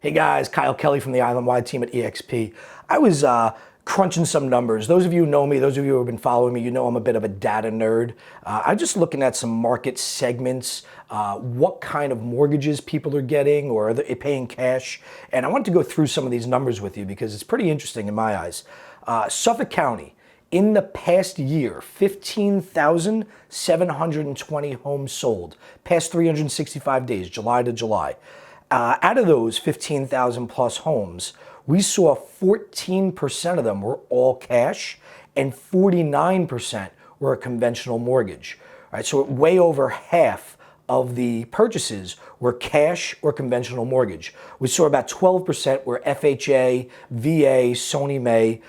Hey guys, Kyle Kelly from the Island-wide team at eXp. I was crunching some numbers. Those of you who know me, those of you who have been following me, you know I'm a bit of a data nerd. I'm just looking at some market segments, what kind of mortgages people are getting or are they paying cash. And I want to go through some of these numbers with you because it's pretty interesting in my eyes. Suffolk County, in the past year, 15,720 homes sold, past 365 days, July to July. Out of those 15,000 plus homes, we saw 14% of them were all cash and 49% were a conventional mortgage. All right, so way over half of the purchases were cash or conventional mortgage. We saw about 12% were FHA, VA, Sony Mae,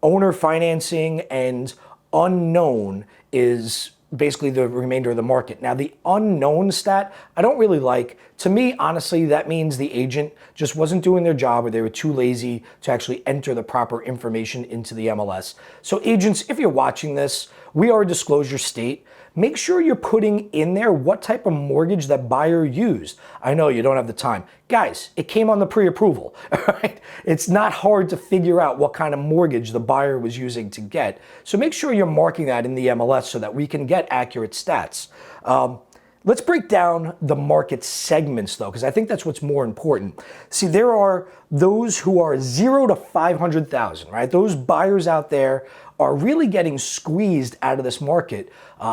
owner financing, and unknown is basically the remainder of the market. Now, the unknown stat, I don't really like. To me, honestly, that means the agent just wasn't doing their job or they were too lazy to actually enter the proper information into the MLS. So agents, if you're watching this, we are a disclosure state. Make sure you're putting in there what type of mortgage that buyer used. I know you don't have the time. Guys, it came on the pre-approval, right? It's not hard to figure out what kind of mortgage the buyer was using to get. So make sure you're marking that in the MLS so that we can get accurate stats. Let's break down the market segments though, because I think that's what's more important. See, there are those who are 0 to 500,000, right? Those buyers out there are really getting squeezed out of this market.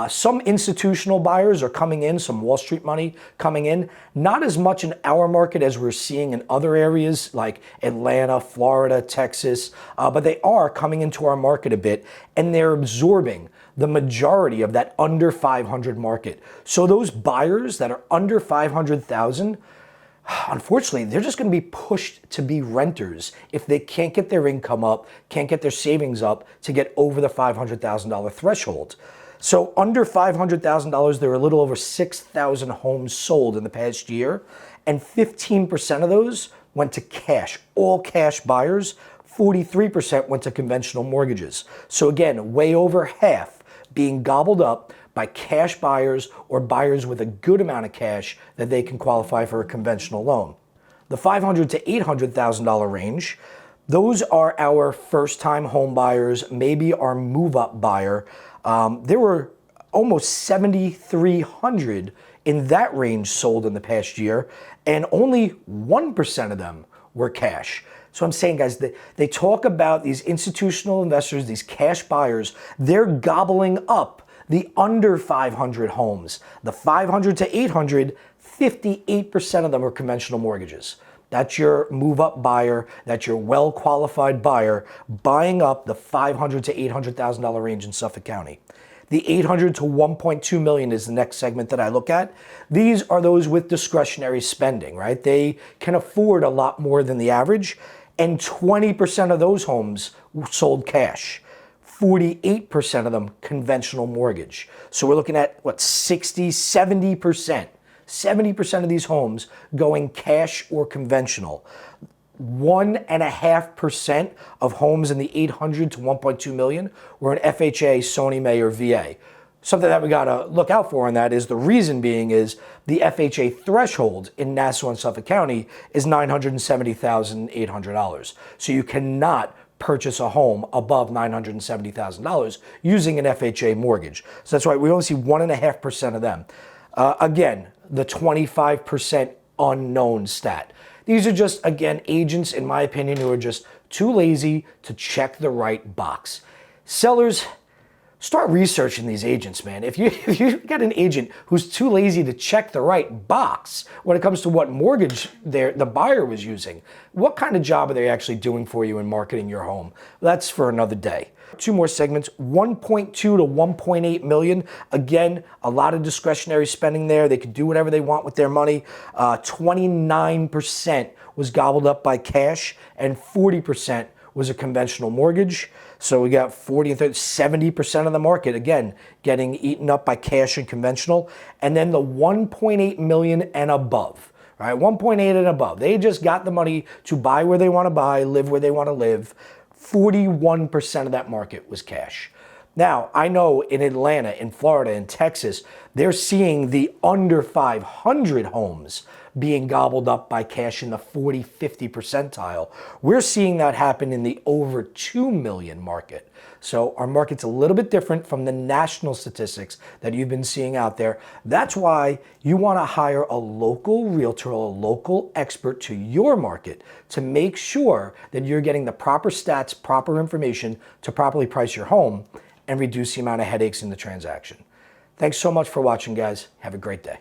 Some institutional buyers are coming in, some Wall Street money coming in, not as much in our market as we're seeing in other areas like Atlanta, Florida, Texas, but they are coming into our market a bit and they're absorbing the majority of that under 500 market. So those buyers that are under 500,000, unfortunately, they're just going to be pushed to be renters if they can't get their income up, can't get their savings up to get over the $500,000 threshold. So under $500,000, there are a little over 6,000 homes sold in the past year, and 15% of those went to cash, all cash buyers. 43% went to conventional mortgages. So again, way over half being gobbled up by cash buyers or buyers with a good amount of cash that they can qualify for a conventional loan. The $500,000 to $800,000 range, those are our first-time home buyers, maybe our move-up buyer. There were almost 7,300 in that range sold in the past year, and only 1% of them were cash. So I'm saying, guys, they talk about these institutional investors, these cash buyers, they're gobbling up the under 500 homes. The 500 to 800, 58% of them are conventional mortgages. That's your move-up buyer, that's your well-qualified buyer buying up the $500,000 to $800,000 range in Suffolk County. The 800 to 1.2 million is the next segment that I look at. These are those with discretionary spending, right? They can afford a lot more than the average, and 20% of those homes sold cash. 48% of them conventional mortgage. So we're looking at what, 60, 70%. 70% of these homes going cash or conventional. 1.5% of homes in the 800 to 1.2 million were in FHA, Sony Mae, or VA. Something that we gotta look out for on that is the reason being is the FHA threshold in Nassau and Suffolk County is $970,800. So you cannot purchase a home above $970,000 using an FHA mortgage. So that's why we only see 1.5% of them. Again, the 25% unknown stat. These are just, again, agents, in my opinion, who are just too lazy to check the right box. Sellers, start researching these agents, man. If you got an agent who's too lazy to check the right box when it comes to what mortgage the buyer was using, what kind of job are they actually doing for you in marketing your home? That's for another day. Two more segments, 1.2 to 1.8 million. Again, a lot of discretionary spending there. They can do whatever they want with their money. 29% was gobbled up by cash and 40% was a conventional mortgage. So we got 40 and 30, 70% of the market, again, getting eaten up by cash and conventional. And then the 1.8 million and above, right? 1.8 and above. They just got the money to buy where they want to buy, live where they want to live. 41% of that market was cash. Now, I know in Atlanta, in Florida, in Texas, they're seeing the under 500 homes being gobbled up by cash in the 40, 50 percentile. We're seeing that happen in the over 2 million market. So our market's a little bit different from the national statistics that you've been seeing out there. That's why you want to hire a local realtor, a local expert to your market to make sure that you're getting the proper stats, proper information to properly price your home and reduce the amount of headaches in the transaction. Thanks so much for watching, guys. Have a great day.